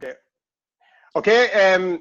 Yeah. Okay.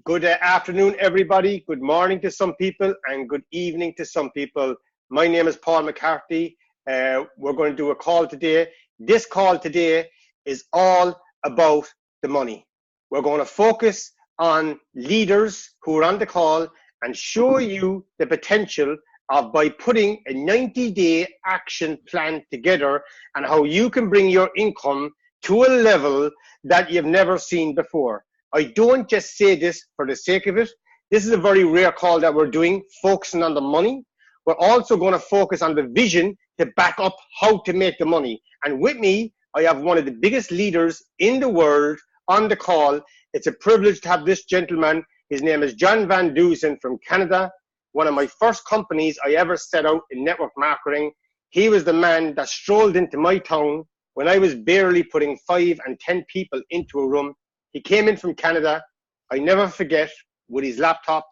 Good afternoon, everybody. Good morning to some people, and good evening to some people. My name is Paul McCarthy. We're going to do a call today. This call today is all about the money. We're going to focus on leaders who are on the call and show you the potential of by putting a 90-day action plan together and how you can bring your income to a level that you've never seen before. I don't just say this for the sake of it. This is a very rare call that we're doing, focusing on the money. We're also going to focus on the vision to back up how to make the money. And with me, I have one of the biggest leaders in the world on the call. It's a privilege to have this gentleman. His name is John Van Dusen from Canada. One of my first companies I ever set out in network marketing. He was the man that strolled into my town when I was barely putting 5 and 10 people into a room. He came in from Canada, I never forget, with his laptop,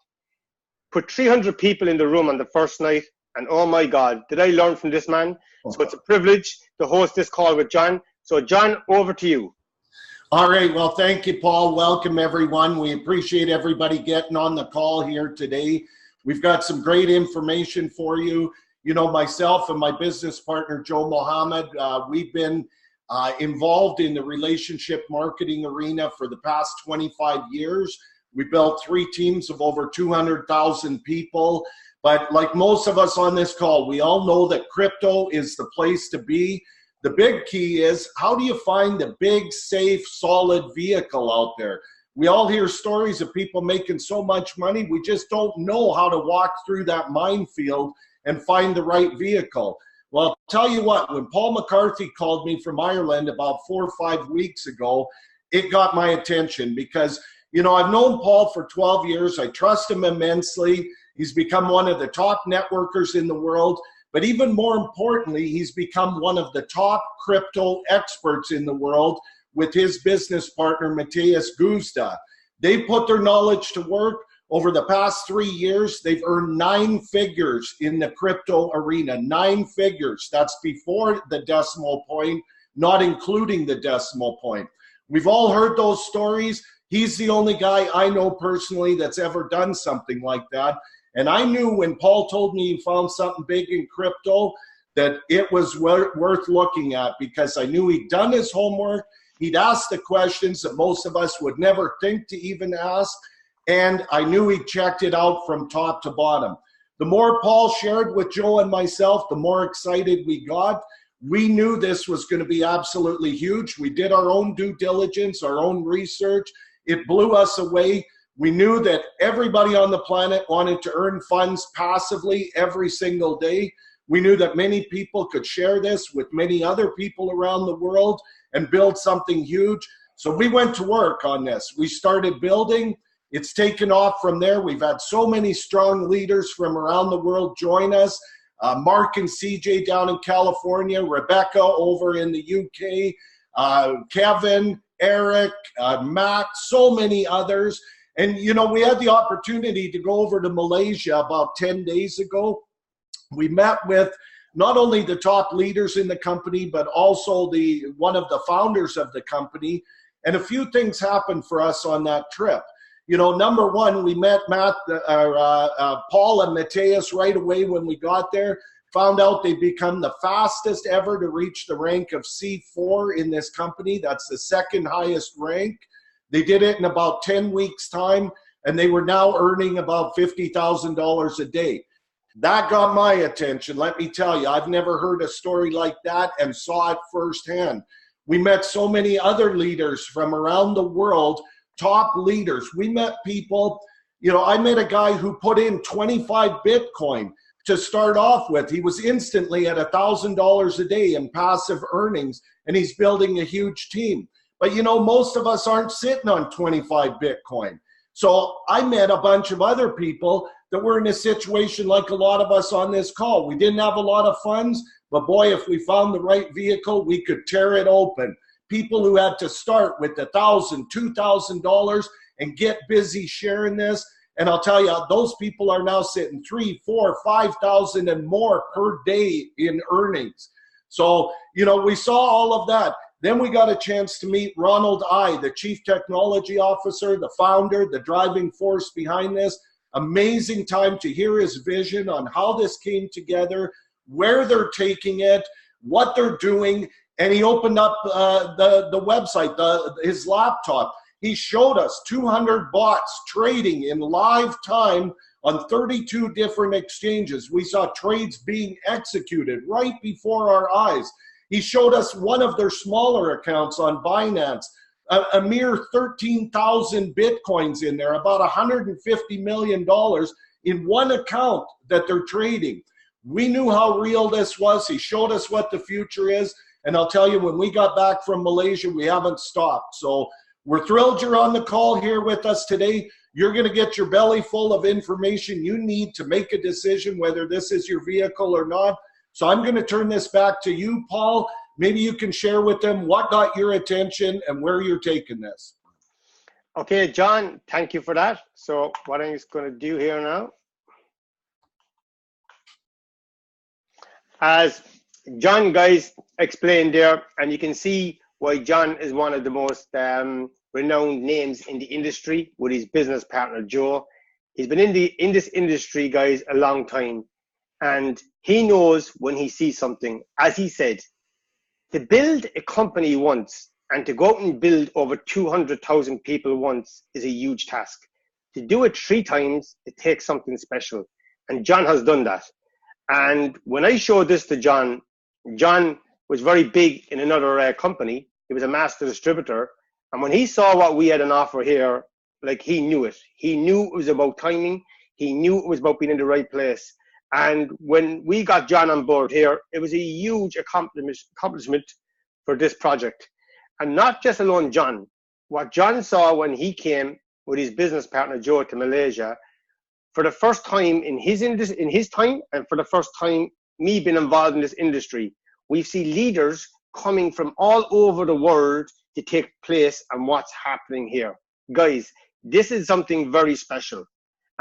put 300 people in the room on the first night, and oh my God, did I learn from this man? So it's a privilege to host this call with John. So John, over to you. All right, well, thank you, Paul. Welcome, everyone. We appreciate everybody getting on the call here today. We've got some great information for you. You know, myself and my business partner, Joe Mohammed, we've been involved in the relationship marketing arena for the past 25 years. We built 3 teams of over 200,000 people. But like most of us on this call, we all know that crypto is the place to be. The big key is, how do you find the big, safe, solid vehicle out there? We all hear stories of people making so much money. We just don't know how to walk through that minefield and find the right vehicle. Well, I'll tell you what, when Paul McCarthy called me from Ireland about 4 or 5 weeks ago, it got my attention because, you know, I've known Paul for 12 years. I trust him immensely. He's become one of the top networkers in the world. But even more importantly, he's become one of the top crypto experts in the world with his business partner, Matthias Guzda. They put their knowledge to work. Over the past 3 years, they've earned 9 figures in the crypto arena. 9 figures. That's before the decimal point, not including the decimal point. We've all heard those stories. He's the only guy I know personally that's ever done something like that. And I knew when Paul told me he found something big in crypto that it was worth looking at, because I knew he'd done his homework. He'd asked the questions that most of us would never think to even ask. And I knew he checked it out from top to bottom. The more Paul shared with Joe and myself, the more excited we got. We knew this was going to be absolutely huge. We did our own due diligence, our own research. It blew us away. We knew that everybody on the planet wanted to earn funds passively every single day. We knew that many people could share this with many other people around the world and build something huge. So we went to work on this. We started building. It's taken off from there. We've had so many strong leaders from around the world join us. Mark and CJ down in California, Rebecca over in the UK, Kevin, Eric, Matt, so many others. And, you know, we had the opportunity to go over to Malaysia about 10 days ago. We met with not only the top leaders in the company, but also one of the founders of the company. And a few things happened for us on that trip. You know, number one, we met Paul and Matthias right away when we got there. Found out they'd become the fastest ever to reach the rank of C4 in this company. That's the second highest rank. They did it in about 10 weeks' time, and they were now earning about $50,000 a day. That got my attention. Let me tell you, I've never heard a story like that and saw it firsthand. We met so many other leaders from around the world, top leaders. We met people, you know, I met a guy who put in 25 Bitcoin to start off with. He was instantly at $1,000 a day in passive earnings, and he's building a huge team. But, you know, most of us aren't sitting on 25 Bitcoin. So I met a bunch of other people that were in a situation like a lot of us on this call. We didn't have a lot of funds, but boy, if we found the right vehicle, we could tear it open. People who had to start with $1,000, $2,000 and get busy sharing this. And I'll tell you, those people are now sitting 3, 4, 5,000 and more per day in earnings. So, you know, we saw all of that. Then we got a chance to meet Ronald the Chief Technology Officer, the founder, the driving force behind this. Amazing time to hear his vision on how this came together, where they're taking it, what they're doing. And he opened up the website, his laptop. He showed us 200 bots trading in live time on 32 different exchanges. We saw trades being executed right before our eyes. He showed us one of their smaller accounts on Binance, a mere 13,000 Bitcoins in there, about $150 million in one account that they're trading. We knew how real this was. He showed us what the future is. And I'll tell you, when we got back from Malaysia, we haven't stopped. So we're thrilled you're on the call here with us today. You're going to get your belly full of information you need to make a decision whether this is your vehicle or not. So I'm going to turn this back to you, Paul. Maybe you can share with them what got your attention and where you're taking this. Okay, John, thank you for that. So what I'm just going to do here now, as John, guys, explained there, and you can see why John is one of the most renowned names in the industry with his business partner, Joe. He's been in this industry, guys, a long time. And he knows when he sees something. As he said, to build a company once and to go out and build over 200,000 people once is a huge task. To do it 3 times, it takes something special. And John has done that. And when I showed this to John, John was very big in another company. He was a master distributor. And when he saw what we had on offer here, like, he knew it. He knew it was about timing. He knew it was about being in the right place. And when we got John on board here, it was a huge accomplishment for this project. And not just alone John. What John saw when he came with his business partner, Joe, to Malaysia, for the first time in his time, and for the first time me being involved in this industry, we see leaders coming from all over the world to take place and what's happening here. Guys, this is something very special.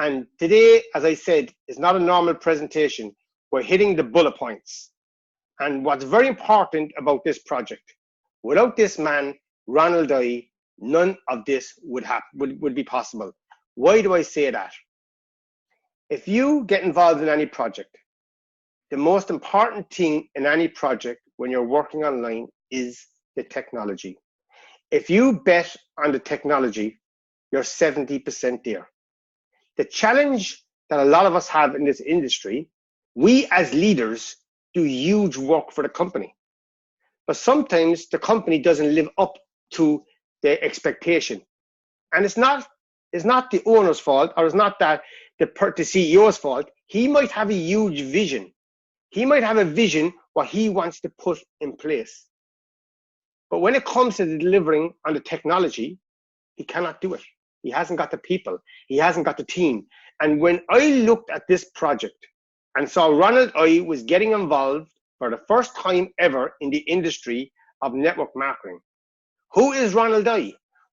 And today, as I said, is not a normal presentation. We're hitting the bullet points. And what's very important about this project, without this man, Ronald none of this would be possible. Why do I say that? If you get involved in any project, the most important thing in any project when you're working online is the technology. If you bet on the technology, you're 70% there. The challenge that a lot of us have in this industry, we as leaders do huge work for the company. But sometimes the company doesn't live up to the expectation. And it's not the owner's fault, or it's not that the CEO's fault. He might have a huge vision. He might have a vision what he wants to put in place. But when it comes to delivering on the technology, he cannot do it. He hasn't got the people. He hasn't got the team. And when I looked at this project and saw Ronald was getting involved for the first time ever in the industry of network marketing. Who is Ronald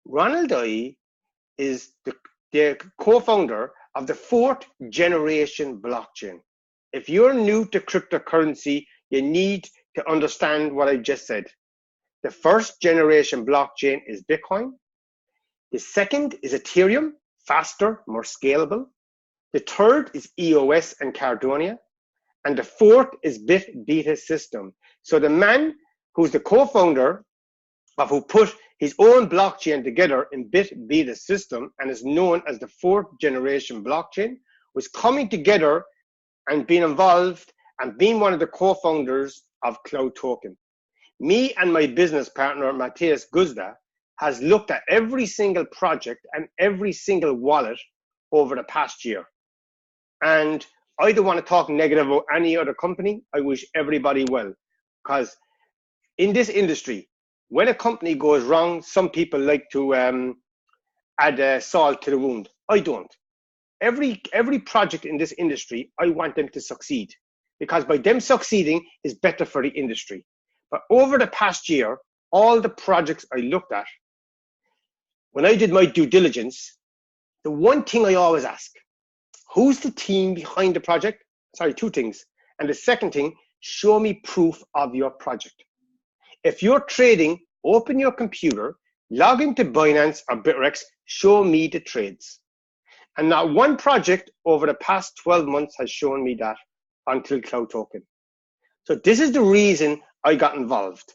Ronald is the co-founder of the 4th generation blockchain. If you're new to cryptocurrency, you need to understand what I just said. The 1st generation blockchain is Bitcoin. The 2nd is Ethereum, faster, more scalable. The 3rd is EOS and Cardano. And the 4th is Bit-Beta system. So the man who's the co-founder of who put his own blockchain together in Bit-Beta system and is known as the 4th generation blockchain was coming together and being involved and being one of the co-founders of Cloud Token. Me and my business partner, Matthias Guzda, has looked at every single project and every single wallet over the past year. And I don't want to talk negative about any other company. I wish everybody well. Because in this industry, when a company goes wrong, some people like to add salt to the wound. I don't. Every project in this industry, I want them to succeed. Because by them succeeding is better for the industry. But over the past year, all the projects I looked at, when I did my due diligence, the one thing I always ask, who's the team behind the project? Sorry, 2 things. And the second thing, show me proof of your project. If you're trading open your computer, log into Binance or Bitrex, show me the trades. And not one project over the past 12 months has shown me that until Cloud Token. So this is the reason I got involved.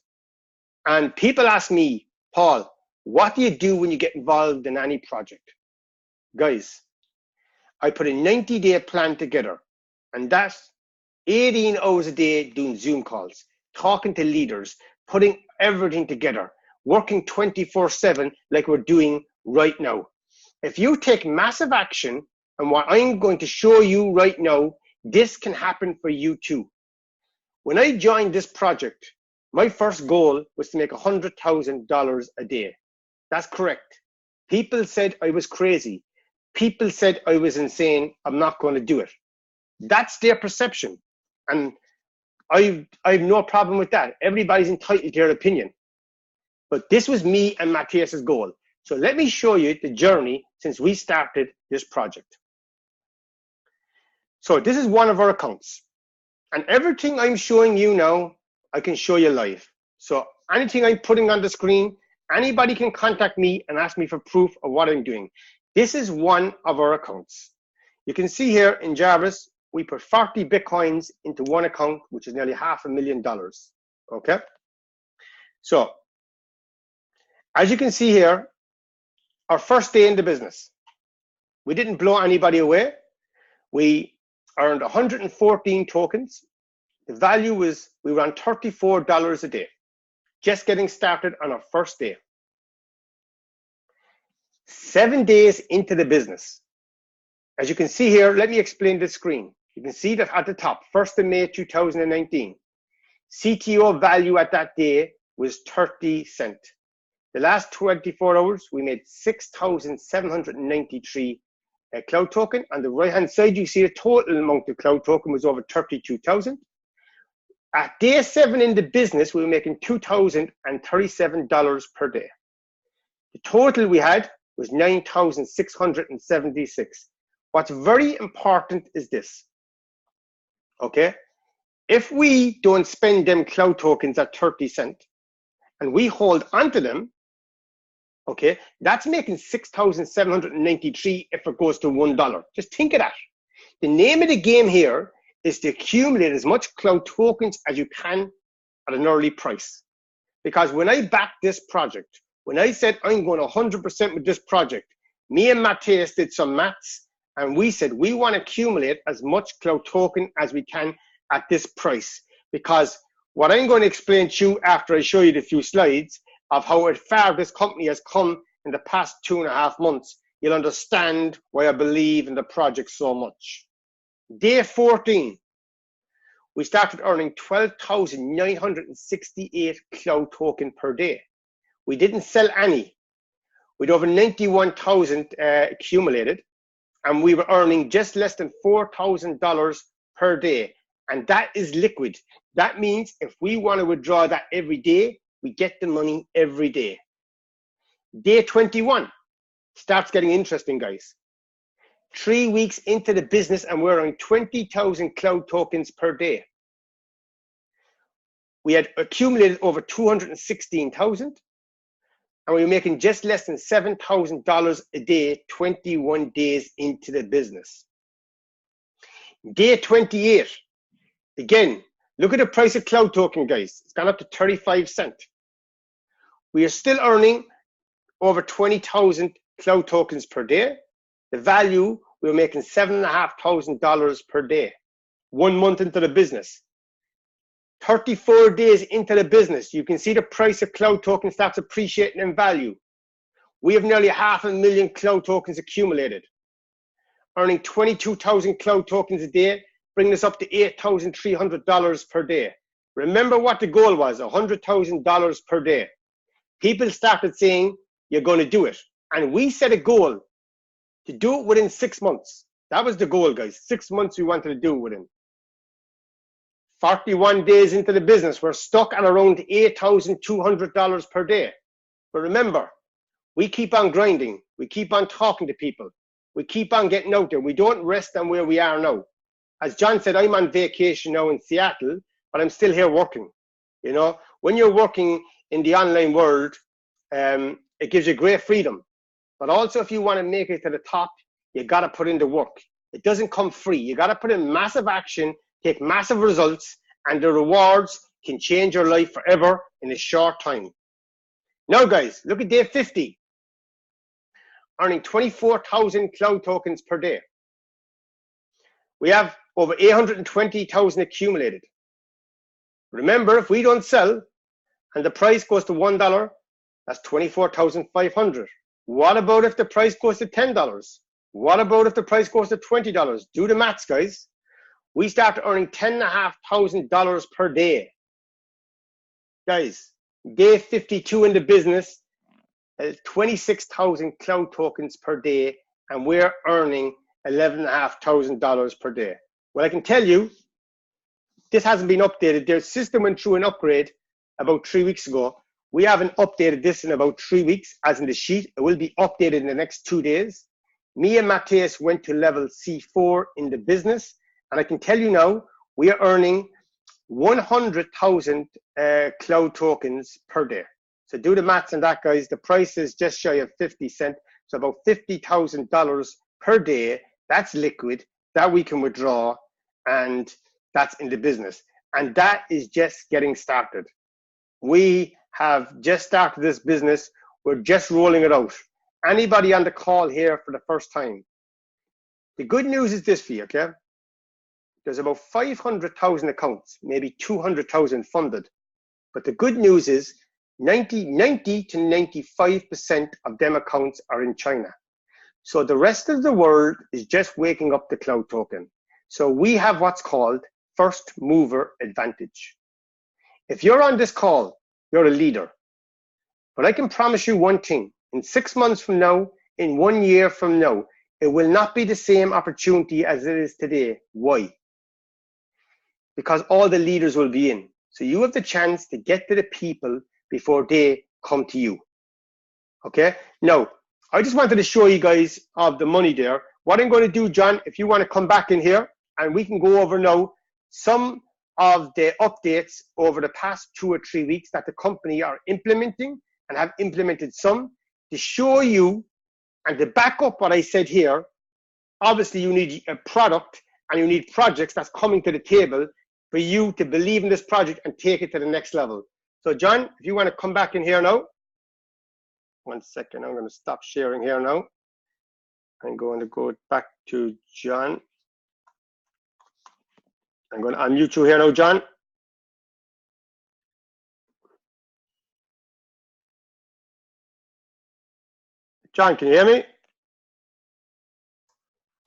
And people ask me, Paul, what do you do when you get involved in any project? Guys, I put a 90-day plan together, and that's 18 hours a day doing Zoom calls, talking to leaders, putting everything together, working 24/7 like we're doing right now. If you take massive action, and what I'm going to show you right now, this can happen for you too. When I joined this project, my first goal was to make $100,000 a day. That's correct. People said I was crazy. People said I was insane. I'm not going to do it. That's their perception. And I have no problem with that. Everybody's entitled to their opinion. But this was me and Matthias's goal. So let me show you the journey since we started this project. So this is one of our accounts. And everything I'm showing you now, I can show you live. So anything I'm putting on the screen, anybody can contact me and ask me for proof of what I'm doing. This is one of our accounts. You can see here in Jarvis, we put 40 Bitcoins into one account, which is nearly $500,000. Okay. So as you can see here, our first day in the business, we didn't blow anybody away. We earned 114 tokens. The value was, we were on $34 a day, just getting started on our first day. 7 days into the business. As you can see here, let me explain this screen. You can see that at the top, 1st of May 2019, CTO value at that day was 30 cents. The last 24 hours, we made 6,793 cloud token. On the right-hand side, you see the total amount of cloud token was over 32,000. At day 7 in the business, we were making $2,037 per day. The total we had was 9,676. What's very important is this, okay? If we don't spend them cloud tokens at 30 cents and we hold onto them, okay, that's making 6,793 if it goes to $1. Just think of that. The name of the game here is to accumulate as much cloud tokens as you can at an early price. Because when I backed this project, when I said I'm going 100% with this project, me and Matthias did some maths and we said we want to accumulate as much cloud token as we can at this price. Because what I'm going to explain to you after I show you the few slides of how far this company has come in the past 2.5 months, you'll understand why I believe in the project so much. Day 14, we started earning 12,968 cloud token per day. We didn't sell any. We'd over 91,000 accumulated, and we were earning just less than $4,000 per day. And that is liquid. That means if we want to withdraw that every day, we get the money every day. Day 21 starts getting interesting, guys. 3 weeks into the business and we're earning 20,000 cloud tokens per day. We had accumulated over 216,000 and we were making just less than $7,000 a day, 21 days into the business. Day 28, again, look at the price of cloud token, guys. It's gone up to 35 cents. We are still earning over 20,000 cloud tokens per day. The value, we were making $7,500 per day. 1 month into the business. 34 days into the business, you can see the price of cloud tokens starts appreciating in value. We have nearly 500,000 cloud tokens accumulated, earning 22,000 cloud tokens a day, bringing us up to $8,300 per day. Remember what the goal was, $100,000 per day. People started saying, you're going to do it. And we set a goal to do it within 6 months. That was the goal, guys. 6 months we wanted to do it within. 41 days into the business, we're stuck at around $8,200 per day. But remember, we keep on grinding. We keep on talking to people. We keep on getting out there. We don't rest on where we are now. As John said, I'm on vacation now in Seattle, but I'm still here working. You know, when you're working, in the online world, it gives you great freedom. But also, if you want to make it to the top, you got to put in the work. It doesn't come free. You got to put in massive action, take massive results, and the rewards can change your life forever in a short time. Now, guys, look at day 50. Earning 24,000 cloud tokens per day. We have over 820,000 accumulated. Remember, if we don't sell and the price goes to $1, that's 24,500. What about if the price goes to $10? What about if the price goes to $20? Do the maths, guys. We start earning $10,500 per day. Guys, day 52 in the business, 26,000 cloud tokens per day, and we're earning $11,500 per day. Well, I can tell you, this hasn't been updated. Their system went through an upgrade about 3 weeks ago. We haven't updated this in about 3 weeks, as in the sheet. It will be updated in the next 2 days. Me and Matthias went to level C4 in the business, and I can tell you now, we are earning 100,000 cloud tokens per day. So do the maths on that, guys. The price is just shy of 50 cents, so about $50,000 per day. That's liquid, that we can withdraw, and that's in the business. And that is just getting started. We have just started this business. We're just rolling it out. Anybody on the call here for the first time, the good news is this for you, okay? There's about 500,000 accounts, maybe 200,000 funded. But the good news is 90 to 95% of them accounts are in China. So the rest of the world is just waking up the cloud token. So we have what's called first mover advantage. If you're on this call, you're a leader. But I can promise you one thing. In 6 months from now, in 1 year from now, it will not be the same opportunity as it is today. Why? Because all the leaders will be in. So you have the chance to get to the people before they come to you. Okay? Now, I just wanted to show you guys of the money there. What I'm going to do, John, if you want to come back in here, and we can go over now some of the updates over the past 2 or 3 weeks that the company are implementing and have implemented some to show you and to back up what I said here. Obviously, you need a product and you need projects that's coming to the table for you to believe in this project and take it to the next level. So, John, if you want to come back in here now. 1 second, I'm going to stop sharing here now. I'm going to go back to John. I'm going to unmute you here now, John. John, can you hear me?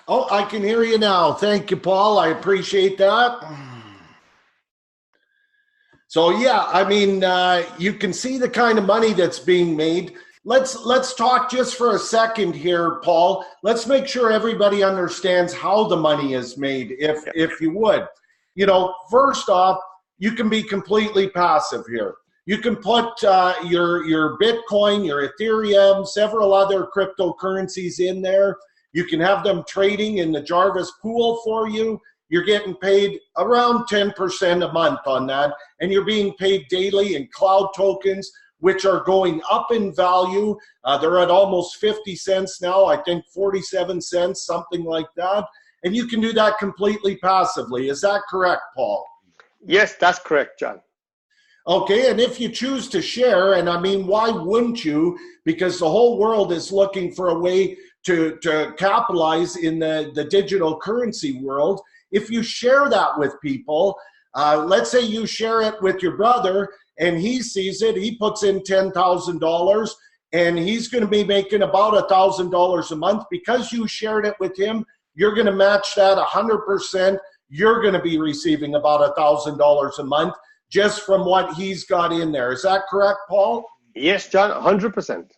Oh, I can hear you now. Thank you, Paul. I appreciate that. So yeah, I mean, you can see the kind of money that's being made. Let's talk just for a second here, Paul. Let's make sure everybody understands how the money is made, if you would. You know, first off, you can be completely passive here. You can put your Bitcoin, your Ethereum, several other cryptocurrencies in there. You can have them trading in the Jarvis pool for you. You're getting paid around 10% a month on that, and you're being paid daily in cloud tokens, which are going up in value. They're at almost 50 cents now, I think 47 cents, something like that. And you can do that completely passively. Is that correct, Paul? Yes, that's correct, John. Okay, and if you choose to share, and I mean, why wouldn't you? Because the whole world is looking for a way to capitalize in the digital currency world. If you share that with people, let's say you share it with your brother, and he sees it, he puts in $10,000, and he's going to be making about $1,000 a month. Because you shared it with him, you're going to match that 100%. You're going to be receiving about $1,000 a month just from what he's got in there. Is that correct, Paul? Yes, John, 100%.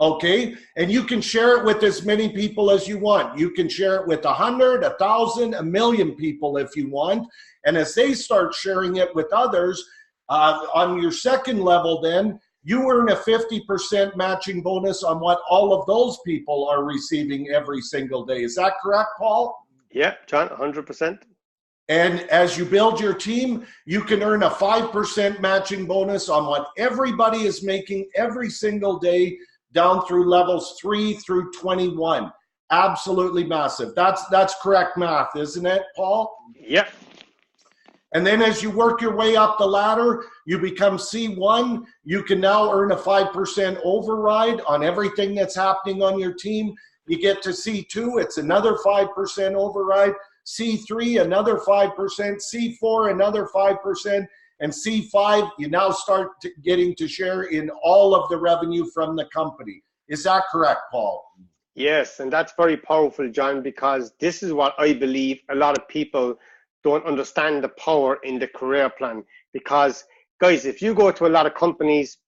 Okay, and you can share it with as many people as you want. You can share it with 100, 1,000, 1,000,000 people if you want. And as they start sharing it with others, on your second level then, you earn a 50% matching bonus on what all of those people are receiving every single day. Is that correct, Paul? Yeah, John, 100%. And as you build your team, you can earn a 5% matching bonus on what everybody is making every single day down through levels 3 through 21. Absolutely massive. That's correct math, isn't it, Paul? Yeah. And then as you work your way up the ladder, you become C1. You can now earn a 5% override on everything that's happening on your team. You get to C2, it's another 5% override. C3, another 5%. C4, another 5%. And C5, you now start getting to share in all of the revenue from the company. Is that correct, Paul? Yes, and that's very powerful, John, because this is what I believe a lot of people don't understand the power in the career plan. Because, guys, if you go to a lot of companies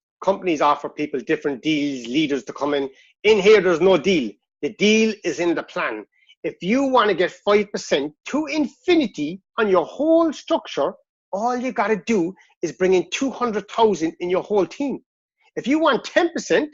offer people different deals, leaders to come in. In here, there's no deal. The deal is in the plan. If you want to get 5% to infinity on your whole structure, all you got to do is bring in 200,000 in your whole team. If you want 10%,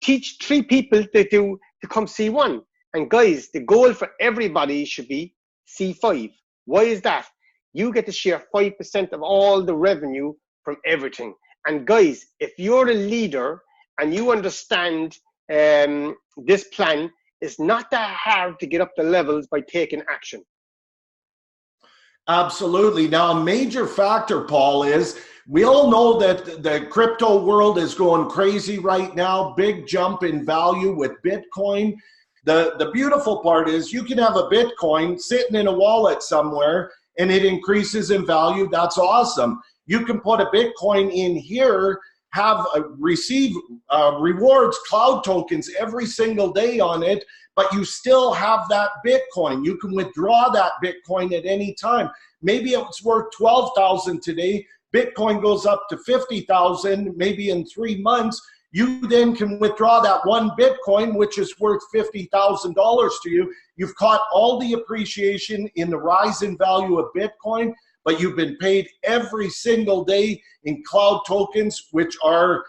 teach 3 people to come C1. And guys, the goal for everybody should be C5. Why is that? You get to share 5% of all the revenue from everything. And guys, if you're a leader and you understand this plan, it's not that hard to get up the levels by taking action. Absolutely. Now, a major factor, Paul, is we all know that the crypto world is going crazy right now. Big jump in value with Bitcoin. The beautiful part is you can have a Bitcoin sitting in a wallet somewhere and it increases in value. That's awesome. You can put a Bitcoin in here, receive rewards, cloud tokens every single day on it, but you still have that Bitcoin. You can withdraw that Bitcoin at any time. Maybe it's worth 12,000 today. Bitcoin goes up to 50,000, maybe in 3 months. You then can withdraw that one Bitcoin, which is worth $50,000 to you. You've caught all the appreciation in the rise in value of Bitcoin, but you've been paid every single day in cloud tokens, which are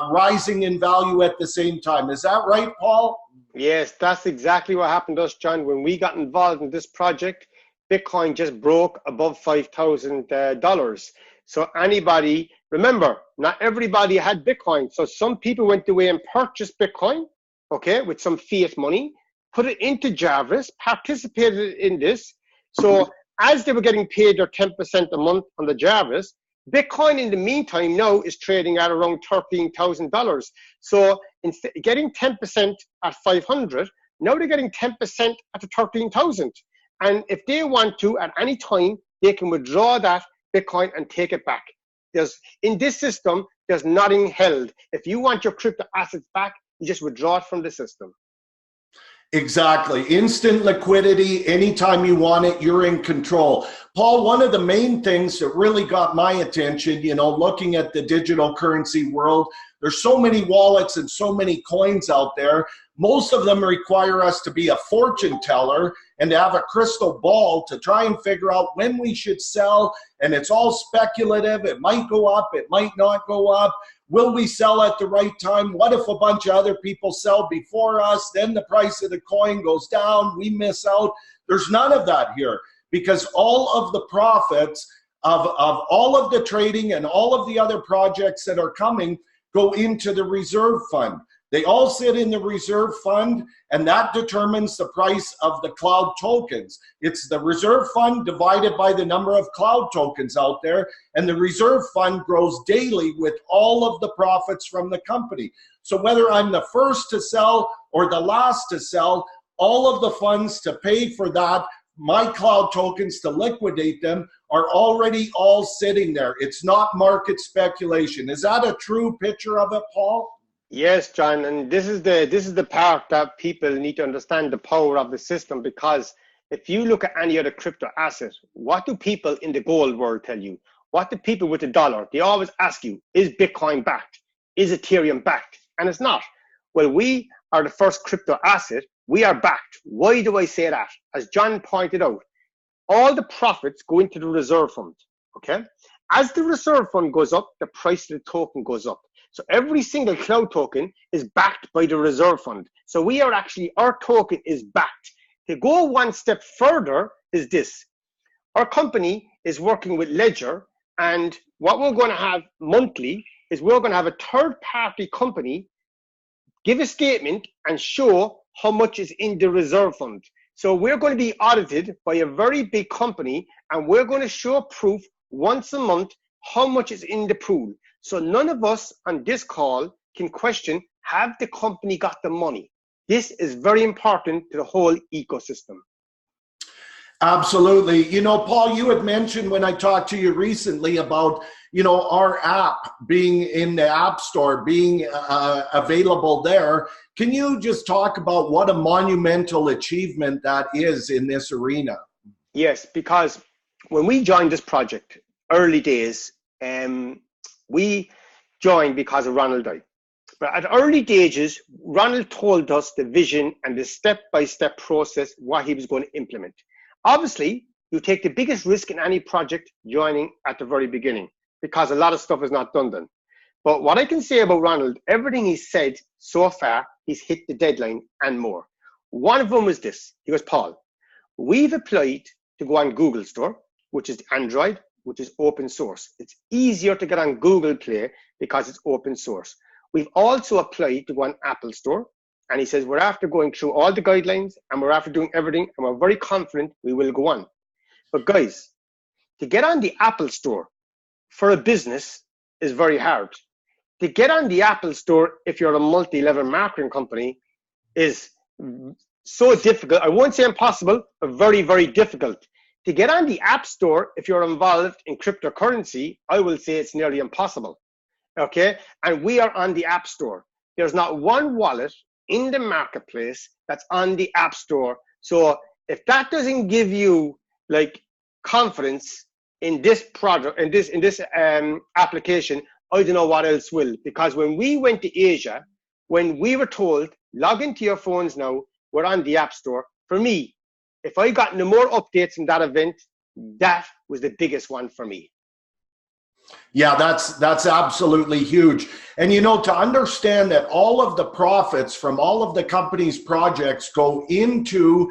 rising in value at the same time. Is that right, Paul? Yes, that's exactly what happened to us, John. When we got involved in this project, Bitcoin just broke above $5,000. So anybody, remember, not everybody had Bitcoin. So some people went away and purchased Bitcoin, okay, with some fiat money, put it into Jarvis, participated in this. So as they were getting paid their 10% a month on the Jarvis, Bitcoin in the meantime now is trading at around $13,000. So instead getting 10% at 500, now they're getting 10% at the 13,000. And if they want to, at any time, they can withdraw that Bitcoin and take it back. In this system, there's nothing held. If you want your crypto assets back, you just withdraw it from the system. Exactly. Instant liquidity. Anytime you want it, you're in control. Paul, one of the main things that really got my attention, looking at the digital currency world, there's so many wallets and so many coins out there. Most of them require us to be a fortune teller and to have a crystal ball to try and figure out when we should sell. And it's all speculative. It might go up. It might not go up. Will we sell at the right time? What if a bunch of other people sell before us? Then the price of the coin goes down. We miss out. There's none of that here, because all of the profits of all of the trading and all of the other projects that are coming go into the reserve fund. They all sit in the reserve fund, and that determines the price of the cloud tokens. It's the reserve fund divided by the number of cloud tokens out there, and the reserve fund grows daily with all of the profits from the company. So whether I'm the first to sell or the last to sell, all of the funds to pay for that, my cloud tokens to liquidate them, are already all sitting there. It's not market speculation. Is that a true picture of it, Paul? Yes, John, and this is the part that people need to understand the power of the system, because if you look at any other crypto asset, what do people in the gold world tell you? What do people with the dollar? They always ask you, is Bitcoin backed? Is Ethereum backed? And it's not. Well, we are the first crypto asset. We are backed. Why do I say that? As John pointed out, all the profits go into the reserve fund, okay? As the reserve fund goes up, the price of the token goes up. So every single cloud token is backed by the reserve fund. So our token is backed. To go one step further is this. Our company is working with Ledger, and what we're going to have monthly is we're going to have a third-party company give a statement and show how much is in the reserve fund. So we're going to be audited by a very big company, and we're going to show proof once a month how much is in the pool. So none of us on this call can question, have the company got the money? This is very important to the whole ecosystem. Absolutely. You know, Paul, you had mentioned when I talked to you recently about, you know, our app being in the App Store, being available there. Can you just talk about what a monumental achievement that is in this arena? Yes, because when we joined this project, early days, we joined because of Ronald died. But at early stages, Ronald told us the vision and the step-by-step process, what he was going to implement. Obviously, you take the biggest risk in any project joining at the very beginning, because a lot of stuff is not done then. But what I can say about Ronald, everything he said so far, he's hit the deadline and more. One of them was this. He goes, Paul, we've applied to go on Google Store, which is Android, which is open source. It's easier to get on Google Play because it's open source. We've also applied to go on Apple Store. And he says, we're after going through all the guidelines and we're after doing everything, and we're very confident we will go on. But guys, to get on the Apple Store for a business is very hard. To get on the Apple Store, if you're a multi-level marketing company, is so difficult. I won't say impossible, but very, very difficult. To get on the App Store, if you're involved in cryptocurrency, I will say it's nearly impossible. Okay? And we are on the App Store. There's not one wallet in the marketplace that's on the App Store. So if that doesn't give you like confidence in this product, in this application, I don't know what else will. Because when we went to Asia, when we were told, log into your phones now, we're on the App Store. For me, if I got no more updates from that event, that was the biggest one for me. Yeah, that's absolutely huge. And, you know, to understand that all of the profits from all of the company's projects go into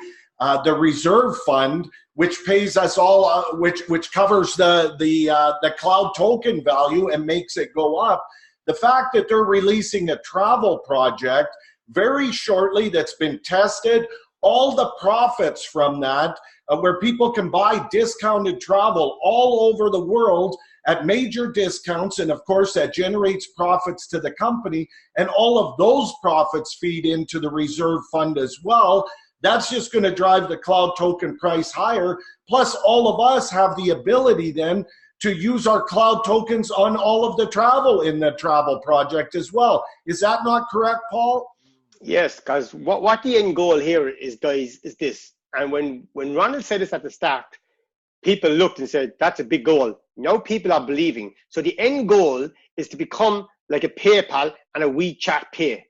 the reserve fund, which pays us all, which covers the cloud token value and makes it go up. The fact that they're releasing a travel project very shortly that's been tested, all the profits from that, where people can buy discounted travel all over the world at major discounts, and of course that generates profits to the company, and all of those profits feed into the reserve fund as well. That's just going to drive the cloud token price higher. Plus, all of us have the ability then to use our cloud tokens on all of the travel in the travel project as well. Is that not correct, Paul? Yes, because what the end goal here is, guys, is this. And when Ronald said this at the start, people looked and said, that's a big goal. Now people are believing. So the end goal is to become like a PayPal and a WeChat Pay,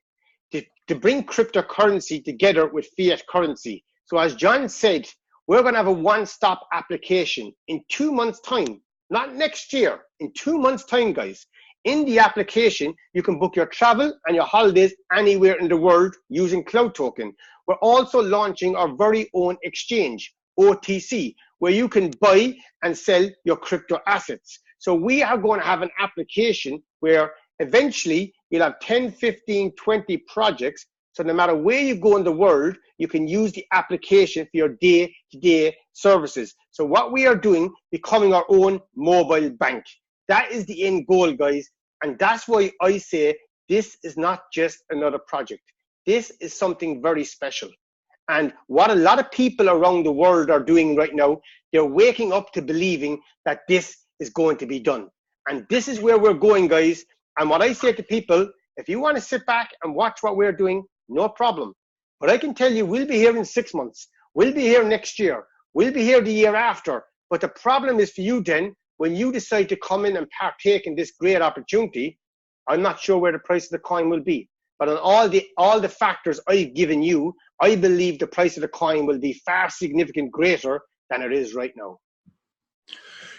to bring cryptocurrency together with fiat currency. So as John said, we're going to have a one-stop application in 2 months' time, not next year, in 2 months' time, guys. In the application, you can book your travel and your holidays anywhere in the world using Cloud Token. We're also launching our very own exchange, OTC, where you can buy and sell your crypto assets. So we are going to have an application where eventually you'll have 10, 15, 20 projects. So no matter where you go in the world, you can use the application for your day-to-day services. So what we are doing, becoming our own mobile bank. That is the end goal, guys. And that's why I say this is not just another project. This is something very special. And what a lot of people around the world are doing right now, they're waking up to believing that this is going to be done. And this is where we're going, guys. And what I say to people, if you want to sit back and watch what we're doing, no problem. But I can tell you, we'll be here in 6 months. We'll be here next year. We'll be here the year after. But the problem is for you then, when you decide to come in and partake in this great opportunity, I'm not sure where the price of the coin will be. But on all the factors I've given you, I believe the price of the coin will be far significant greater than it is right now.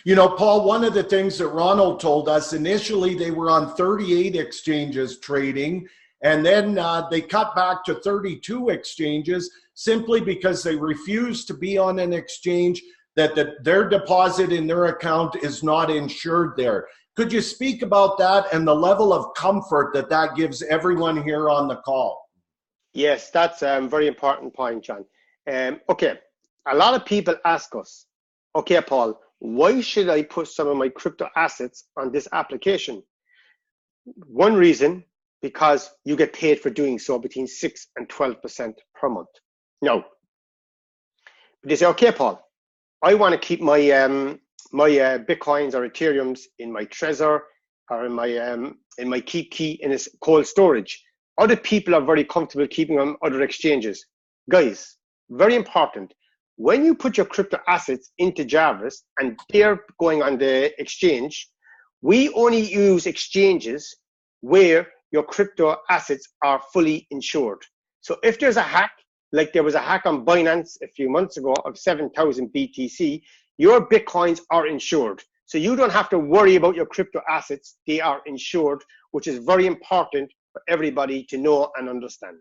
You know, Paul, one of the things that Ronald told us, initially they were on 38 exchanges trading, and then they cut back to 32 exchanges simply because they refused to be on an exchange that their deposit in their account is not insured there. Could you speak about that and the level of comfort that that gives everyone here on the call? Yes, that's a very important point, John. Okay, a lot of people ask us, okay, Paul, why should I put some of my crypto assets on this application? One reason, because you get paid for doing so between 6 and 12% per month. Now, they say, okay, Paul, I want to keep my Bitcoins or Ethereums in my Trezor or in my Keep Key in its cold storage. Other people are very comfortable keeping them on other exchanges. Guys, very important. When you put your crypto assets into Jarvis and they're going on the exchange, we only use exchanges where your crypto assets are fully insured. So if there's a hack, like there was a hack on Binance a few months ago of 7,000 BTC, your Bitcoins are insured. So you don't have to worry about your crypto assets. They are insured, which is very important for everybody to know and understand.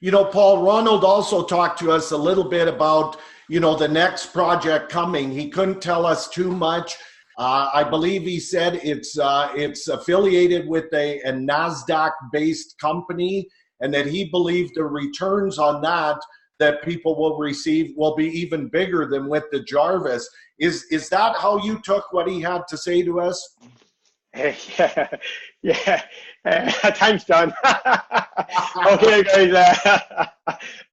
You know, Paul, Ronald also talked to us a little bit about, you know, the next project coming. He couldn't tell us too much. I believe he said it's affiliated with a NASDAQ-based company, and that he believed the returns on that people will receive will be even bigger than with the Jarvis. Is that how you took what he had to say to us? Yeah. Thanks, John. Okay, guys.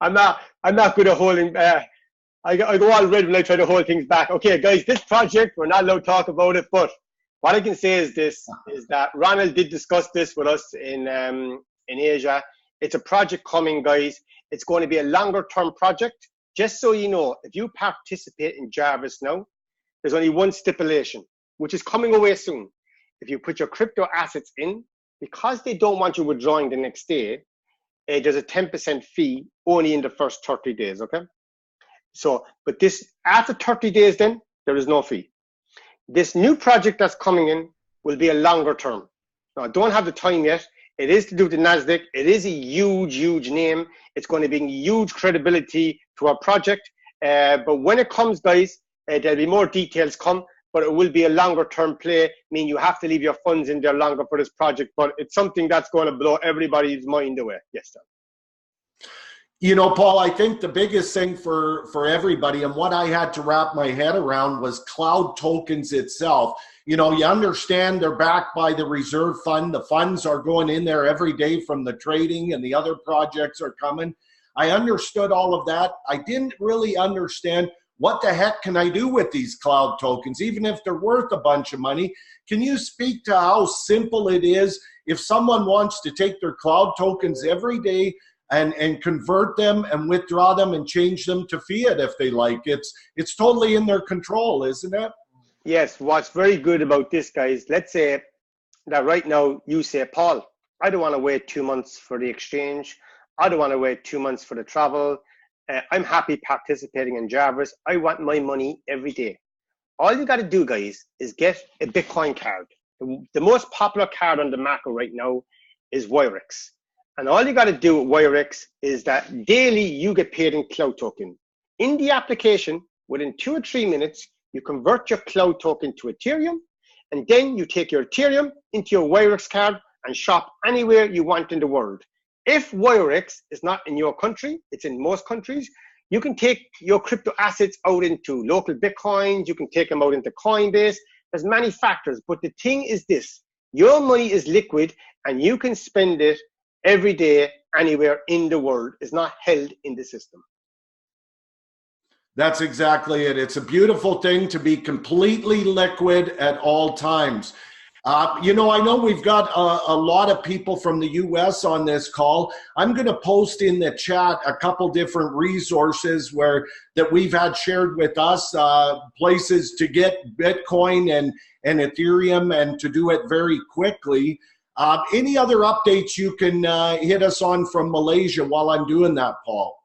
I'm not good at holding. I go all red when I try to hold things back. Okay, guys, this project, we're not allowed to talk about it, but what I can say is this, is that Ronald did discuss this with us in Asia. It's a project coming, guys. It's going to be a longer term project. Just so you know, if you participate in Jarvis now, there's only one stipulation, which is coming away soon. If you put your crypto assets in, because they don't want you withdrawing the next day, there's a 10% fee only in the first 30 days, okay? So, but this, after 30 days then, there is no fee. This new project that's coming in will be a longer term. Now, I don't have the time yet. It is to do with the NASDAQ. It is a huge, huge name. It's going to bring huge credibility to our project. But when it comes, guys, there'll be more details come, but it will be a longer term play, meaning you have to leave your funds in there longer for this project, but it's something that's going to blow everybody's mind away. Yes, sir. You know, Paul, I think the biggest thing for everybody, and what I had to wrap my head around, was cloud tokens itself. You know, you understand they're backed by the reserve fund. The funds are going in there every day from the trading, and the other projects are coming. I understood all of that. I didn't really understand what the heck can I do with these cloud tokens, even if they're worth a bunch of money. Can you speak to how simple it is if someone wants to take their cloud tokens every day and convert them and withdraw them and change them to fiat if they like? It's totally in their control, isn't it? Yes, what's very good about this, guys, let's say that right now you say, Paul, I don't want to wait 2 months for the exchange. I don't want to wait 2 months for the travel. I'm happy participating in Jarvis. I want my money every day. All you got to do, guys, is get a Bitcoin card. The most popular card on the market right now is Wirex. And all you got to do with Wirex is that daily you get paid in cloud token. In the application, within 2 or 3 minutes, you convert your cloud token to Ethereum, and then you take your Ethereum into your Wirex card and shop anywhere you want in the world. If Wirex is not in your country, it's in most countries, you can take your crypto assets out into local Bitcoins, you can take them out into Coinbase. There's many factors, but the thing is this, your money is liquid and you can spend it every day, anywhere in the world. Is not held in the system. That's exactly it. It's a beautiful thing to be completely liquid at all times. You know, I know we've got a lot of people from the U.S. on this call. I'm going to post in the chat a couple different resources that we've had shared with us, places to get Bitcoin and Ethereum and to do it very quickly. Any other updates you can hit us on from Malaysia while I'm doing that, Paul?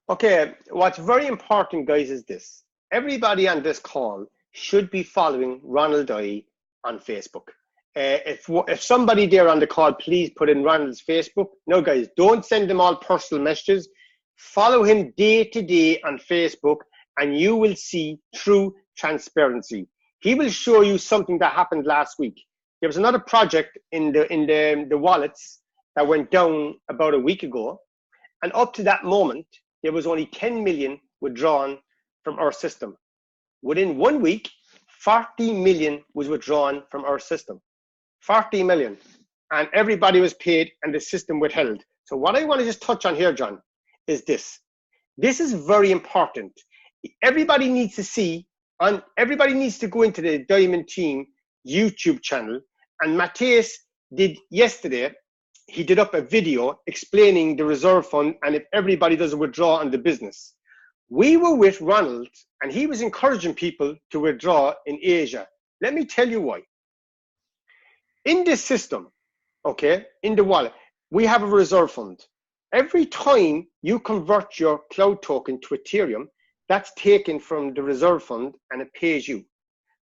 Okay, what's very important, guys, is this. Everybody on this call should be following Ronald I on Facebook. If somebody there on the call, please put in Ronald's Facebook. No, guys, don't send them all personal messages. Follow him day to day on Facebook and you will see true transparency. He will show you something that happened last week. There was another project in the wallets that went down about a week ago, and up to that moment, there was only 10 million withdrawn from our system. Within 1 week, 40 million was withdrawn from our system. 40 million. And everybody was paid and the system withheld. So what I want to just touch on here, John, is this. This is very important. Everybody needs to see, and everybody needs to go into the Diamond Team YouTube channel. And Matthias did yesterday, he did up a video explaining the reserve fund and if everybody does a withdrawal on the business. We were with Ronald and he was encouraging people to withdraw in Asia. Let me tell you why. In this system, okay, in the wallet, we have a reserve fund. Every time you convert your cloud token to Ethereum, that's taken from the reserve fund and it pays you.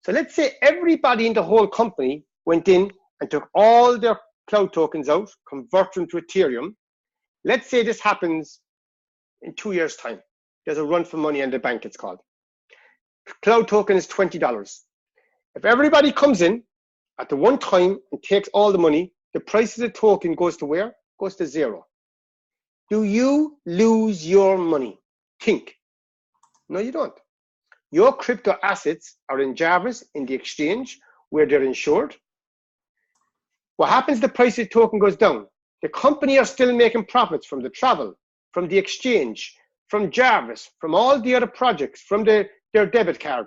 So let's say everybody in the whole company went in and took all their cloud tokens out, convert them to Ethereum. Let's say this happens in 2 years' time. There's a run for money in the bank, it's called. Cloud token is $20. If everybody comes in at the one time and takes all the money, the price of the token goes to where? Goes to zero. Do you lose your money? Think. No, you don't. Your crypto assets are in Jarvis in the exchange where they're insured. What happens? The price of the token goes down. The company are still making profits from the travel, from the exchange, from Jarvis, from all the other projects, from their debit card.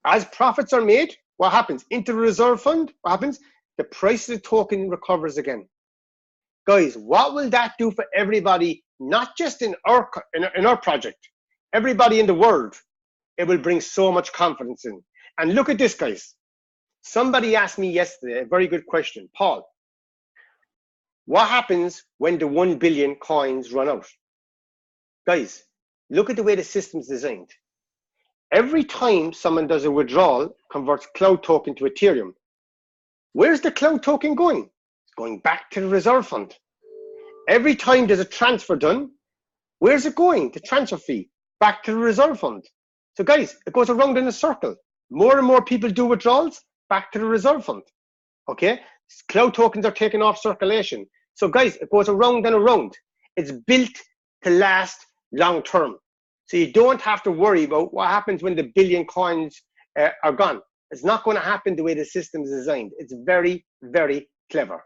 As profits are made, what happens? Into the reserve fund, what happens? The price of the token recovers again. Guys, what will that do for everybody, not just in our project, everybody in the world? It will bring so much confidence in. And look at this, guys. Somebody asked me yesterday a very good question. Paul, what happens when the 1 billion coins run out? Guys, look at the way the system's designed. Every time someone does a withdrawal, converts cloud token to Ethereum, where's the cloud token going? It's going back to the reserve fund. Every time there's a transfer done, where's it going? The transfer fee, back to the reserve fund. So guys, it goes around in a circle. More and more people do withdrawals, back to the reserve fund. Okay? Cloud tokens are taken off circulation. So guys, it goes around and around. It's built to last long term. So you don't have to worry about what happens when the billion coins are gone. It's not going to happen the way the system is designed. It's very, very clever.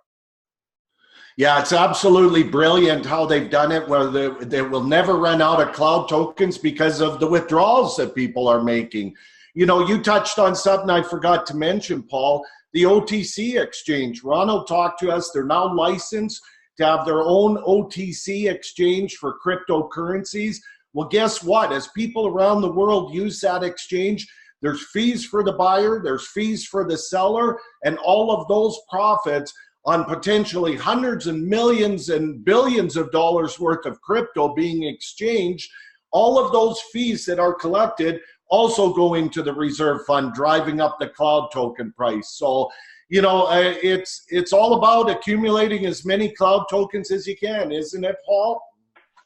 Yeah, it's absolutely brilliant how they've done it, where they will never run out of cloud tokens because of the withdrawals that people are making. You know, you touched on something I forgot to mention, Paul, the OTC exchange. Ronald talked to us. They're now licensed to have their own OTC exchange for cryptocurrencies. Well, guess what? As people around the world use that exchange, there's fees for the buyer, there's fees for the seller, and all of those profits on potentially hundreds and millions and billions of dollars worth of crypto being exchanged, all of those fees that are collected also go into the reserve fund, driving up the cloud token price. So, you know, it's all about accumulating as many cloud tokens as you can, isn't it, Paul?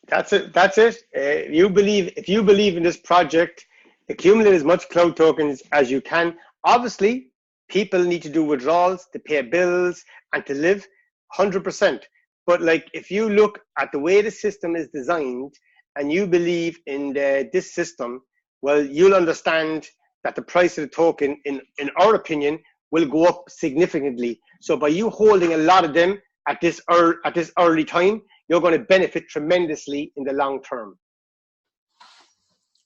That's it. That's it. If you believe in this project, accumulate as much cloud tokens as you can. Obviously, people need to do withdrawals to pay bills and to live 100%. But like, if you look at the way the system is designed and you believe in this system, well, you'll understand that the price of the token, in our opinion, will go up significantly. So by you holding a lot of them at this early time, you're going to benefit tremendously in the long term.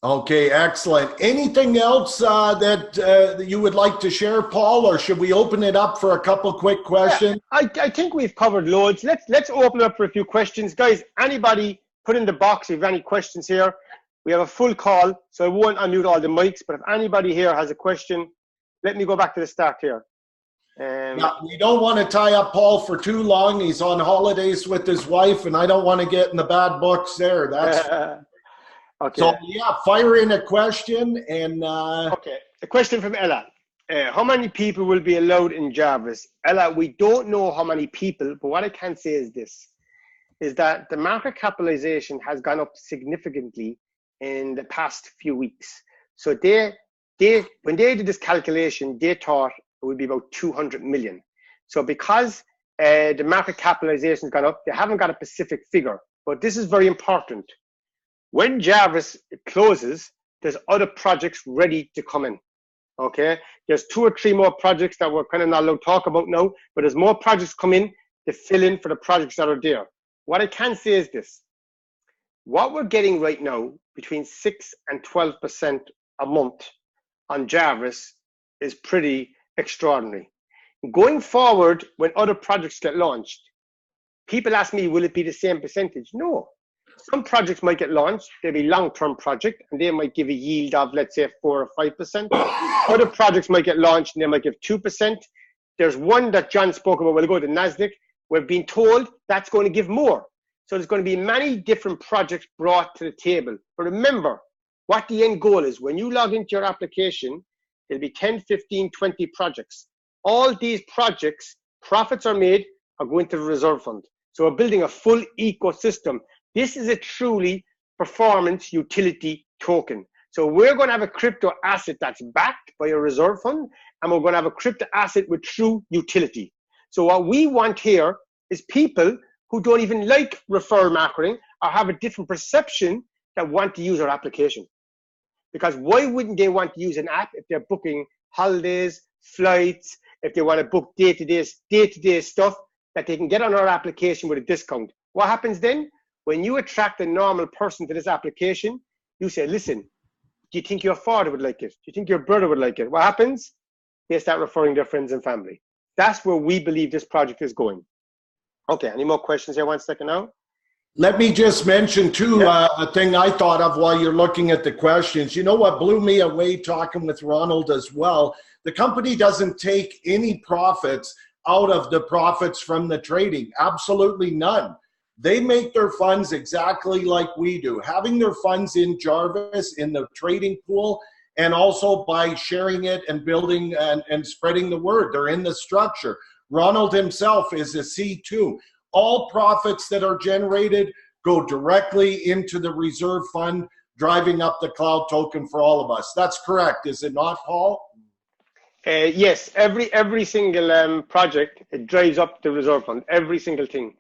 Okay, excellent. Anything else that you would like to share, Paul, or should we open it up for a couple quick questions? Yeah, I think we've covered loads. Let's open up for a few questions. Guys, anybody put in the box if you have any questions here. We have a full call, so I won't unmute all the mics, but if anybody here has a question, let me go back to the start here. Yeah, we don't want to tie up Paul for too long. He's on holidays with his wife, and I don't want to get in the bad books there. That's okay. So yeah, fire in a question and. Okay, a question from Ella. How many people will be allowed in Jarvis? Ella, we don't know how many people, but what I can say is this: is that the market capitalization has gone up significantly in the past few weeks. So when they did this calculation, they thought it would be about 200 million. So because the market capitalization has gone up, they haven't got a specific figure, but this is very important. When Jarvis closes, there's other projects ready to come in. Okay, there's 2 or 3 more projects that we're kind of not allowed to talk about now, but there's more projects coming to fill in for the projects that are there. What I can say is this: what we're getting right now, between 6 and 12% a month on Jarvis, is pretty extraordinary. Going forward, when other projects get launched, people ask me, will it be the same percentage? No. Some projects might get launched, they'll be long-term project, and they might give a yield of, let's say, 4 or 5%. Other projects might get launched and they might give 2%. There's one that John spoke about, we'll go to NASDAQ. We're being told that's going to give more. So there's going to be many different projects brought to the table. But remember, what the end goal is, when you log into your application, there'll be 10, 15, 20 projects. All these projects, profits are made, are going to the reserve fund. So we're building a full ecosystem. This is a truly performance utility token. So we're going to have a crypto asset that's backed by a reserve fund, and we're going to have a crypto asset with true utility. So what we want here is people who don't even like referral marketing or have a different perception that want to use our application. Because why wouldn't they want to use an app if they're booking holidays, flights, if they want to book day-to-day stuff that they can get on our application with a discount? What happens then? When you attract a normal person to this application, you say, listen, do you think your father would like it? Do you think your brother would like it? What happens? They start referring their friends and family. That's where we believe this project is going. Okay, any more questions here? 1 second now. Let me just mention too, a thing I thought of while you're looking at the questions. You know what blew me away talking with Ronald as well? The company doesn't take any profits out of the profits from the trading. Absolutely none. They make their funds exactly like we do, having their funds in Jarvis, in the trading pool, and also by sharing it and building and spreading the word. They're in the structure. Ronald himself is a C2. All profits that are generated go directly into the reserve fund, driving up the cloud token for all of us. That's correct, is it not, Paul? Yes, every single project, it drives up the reserve fund, every single thing.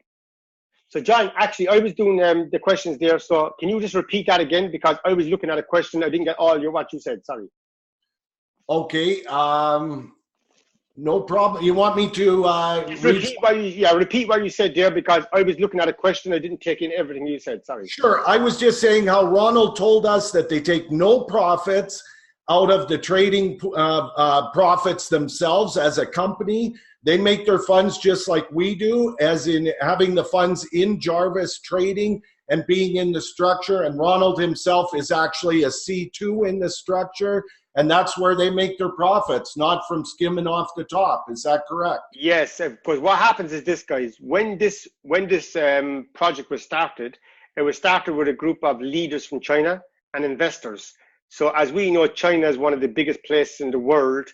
So John, actually, I was doing the questions there. So can you just repeat that again? Because I was looking at a question. I didn't get all what you said. Sorry. Okay. No problem. You want me to repeat what you said there, because I was looking at a question. I didn't take in everything you said. Sorry. Sure. I was just saying how Ronald told us that they take no profits out of the trading profits themselves as a company. They make their funds just like we do, as in having the funds in Jarvis trading and being in the structure. And Ronald himself is actually a C2 in the structure. And that's where they make their profits, not from skimming off the top. Is that correct? Yes, because what happens is this, guys. When this project was started, it was started with a group of leaders from China and investors. So as we know, China is one of the biggest places in the world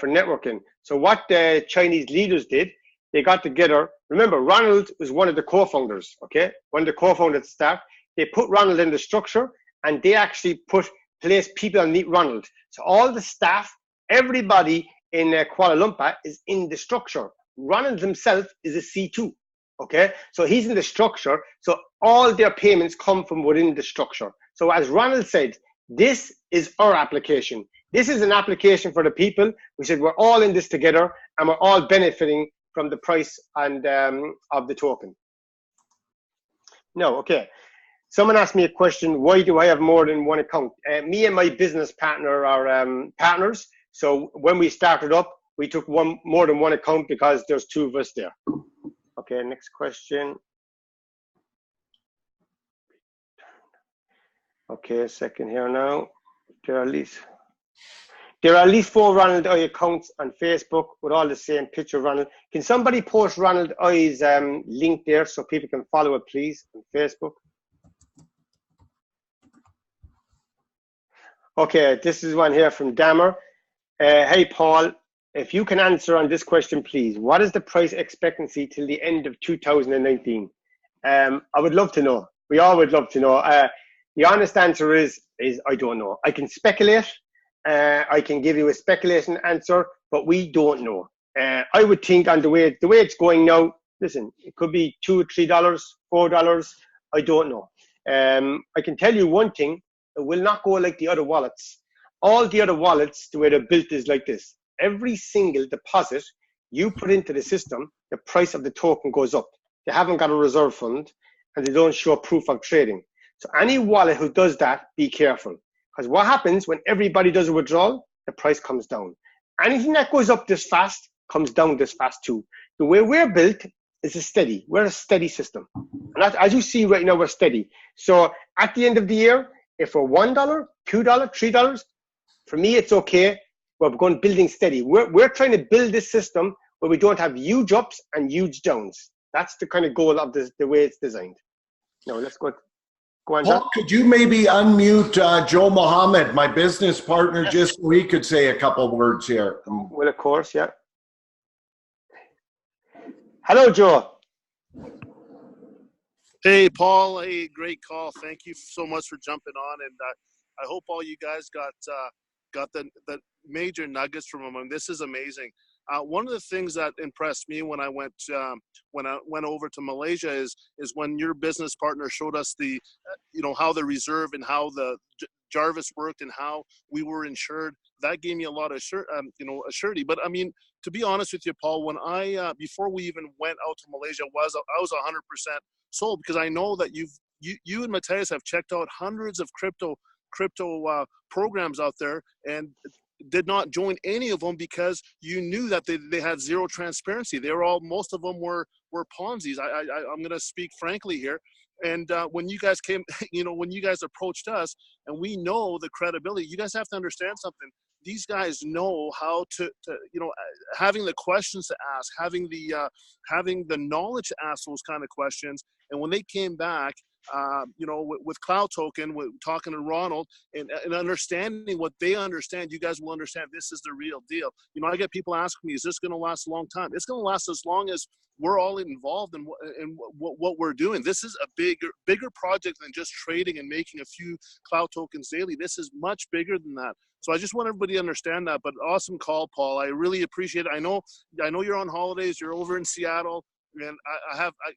for networking. So what the Chinese leaders did, they got together. Remember, Ronald was one of the co-founders, okay? One of the co-founders at the start. They put Ronald in the structure, and they actually placed people underneath Ronald. So all the staff, everybody in Kuala Lumpur is in the structure. Ronald himself is a C2, okay? So he's in the structure. So all their payments come from within the structure. So as Ronald said, this is our application. This is an application for the people. We said we're all in this together, and we're all benefiting from the price and of the token. No, okay. Someone asked me a question, why do I have more than one account? Me and my business partner are partners. So when we started up, we took more than one account because there's 2 of us there. Okay, next question. Okay, a second here now. There are at least 4 Ronald I accounts on Facebook with all the same picture of Ronald. Can somebody post Ronald I's link there so people can follow it, please, on Facebook? Okay, this is one here from Dammer. Hey, Paul, if you can answer on this question, please. What is the price expectancy till the end of 2019? I would love to know. We all would love to know. The honest answer is I don't know. I can speculate. I can give you a speculation answer, but we don't know. I would think on the way it's going now, listen, it could be $2 or $3, $4. I don't know. I can tell you one thing, it will not go like the other wallets. All the other wallets, the way they're built is like this. Every single deposit you put into the system, the price of the token goes up. They haven't got a reserve fund and they don't show proof of trading. So any wallet who does that, be careful. Because what happens when everybody does a withdrawal, the price comes down. Anything that goes up this fast comes down this fast too. The way we're built is we're a steady system. And as you see right now, we're steady. So at the end of the year, if we're $1, $2, $3, for me, it's okay. We're going building steady. We're trying to build this system where we don't have huge ups and huge downs. That's the kind of goal of the way it's designed. Now let's go on, John. Paul, could you maybe unmute Joe Mohammed, my business partner, yes, just so he could say a couple words here? Well, of course, yeah. Hello, Joe. Hey, Paul. Hey, great call. Thank you so much for jumping on, and I hope all you guys got the major nuggets from him. This is amazing. One of the things that impressed me when I went over to Malaysia is when your business partner showed us the how the reserve and how the Jarvis worked and how we were insured. That gave me a lot of assurity. But I mean, to be honest with you, Paul, when I before we even went out to Malaysia, I was 100% sold, because I know that you and Matthias have checked out hundreds of crypto programs out there and did not join any of them because you knew that they had zero transparency. Most of them were Ponzi's. I'm going to speak frankly here. And when you guys came, when you guys approached us, and we know the credibility, you guys have to understand something. These guys know how to having the questions to ask, having the knowledge to ask those kind of questions. And when they came back, with Cloud Token, with talking to Ronald and understanding what they understand, you guys will understand this is the real deal. I get people asking me, is this going to last a long time? It's going to last as long as we're all involved in what we're doing. This is a bigger project than just trading and making a few Cloud Tokens daily. This is much bigger than that. So I just want everybody to understand that. But awesome call, Paul. I really appreciate it. I know you're on holidays. You're over in Seattle, and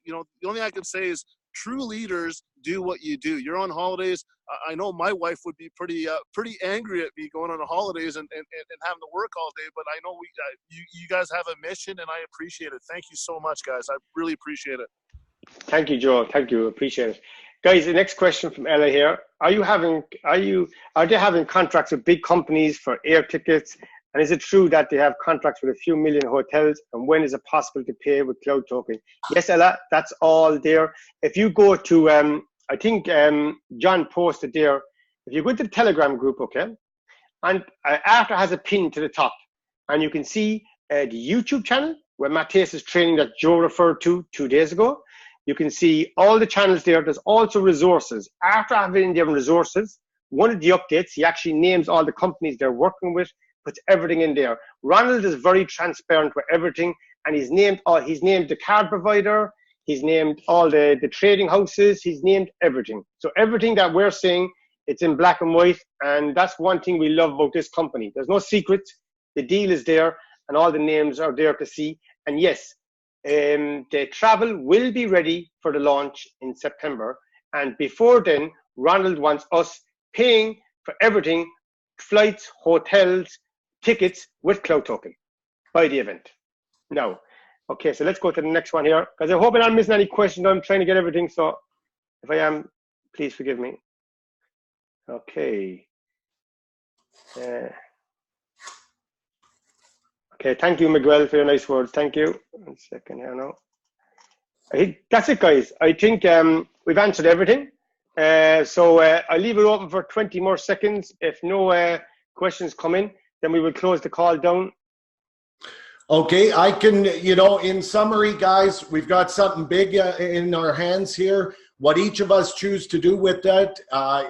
the only thing I can say is, true leaders do what you do. You're on holidays. I know my wife would be pretty angry at me going on holidays and having to work all day, but I know you guys have a mission, and I appreciate it. Thank you so much, guys. I really appreciate it. Thank you, Joe. Thank you. Appreciate it. Guys, the next question from Ella here. Are they having contracts with big companies for air tickets? And is it true that they have contracts with a few million hotels? And when is it possible to pay with Cloud Token? Yes, Ella, that's all there. If you go to, I think John posted there, if you go to the Telegram group, okay, and after has a pin to the top, and you can see the YouTube channel where Matthias is training that Joe referred to 2 days ago. You can see all the channels there. There's also resources. After having them resources, one of the updates, he actually names all the companies they're working with, puts everything in there. Ronald is very transparent with everything, and he's named the card provider, he's named all the trading houses, he's named everything. So everything that we're saying, it's in black and white, and that's one thing we love about this company. There's no secret. The deal is there, and all the names are there to see. And yes, the travel will be ready for the launch in September. And before then, Ronald wants us paying for everything, flights, hotels, tickets with Cloud Token by the event. Now, okay, so let's go to the next one here, because I hope I'm not missing any questions. I'm trying to get everything, so if I am, please forgive me. Okay. Okay, thank you, Miguel, for your nice words. Thank you. 1 second here now. That's it, guys. I think we've answered everything. So I'll leave it open for 20 more seconds. If no questions come in, then we will close the call down. Okay, I can, in summary, guys, we've got something big in our hands here. What each of us choose to do with that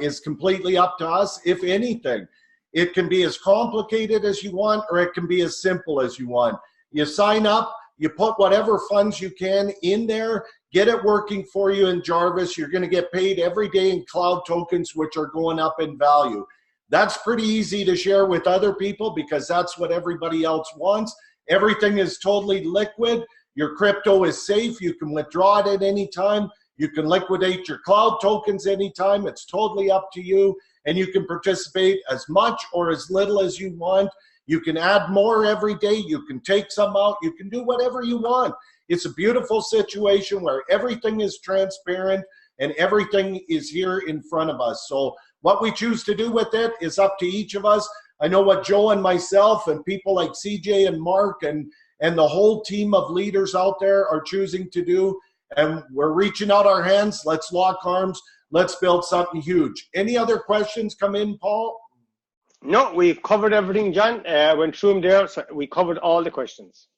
is completely up to us, if anything. It can be as complicated as you want, or it can be as simple as you want. You sign up, you put whatever funds you can in there, get it working for you in Jarvis. You're going to get paid every day in cloud tokens, which are going up in value. That's pretty easy to share with other people because that's what everybody else wants. Everything is totally liquid. Your crypto is safe. You can withdraw it at any time. You can liquidate your cloud tokens anytime. It's totally up to you. And you can participate as much or as little as you want. You can add more every day. You can take some out. You can do whatever you want. It's a beautiful situation where everything is transparent and everything is here in front of us. So what we choose to do with it is up to each of us. I know what Joe and myself and people like CJ and Mark and the whole team of leaders out there are choosing to do. And we're reaching out our hands. Let's lock arms. Let's build something huge. Any other questions come in, Paul? No, we've covered everything, John. Went through them there, so we covered all the questions.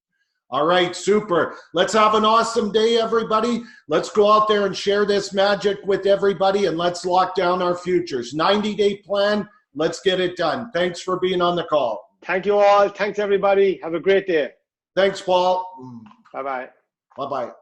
All right, super. Let's have an awesome day, everybody. Let's go out there and share this magic with everybody, and let's lock down our futures. 90-day plan. Let's get it done. Thanks for being on the call. Thank you all. Thanks, everybody. Have a great day. Thanks, Paul. Bye-bye. Bye-bye.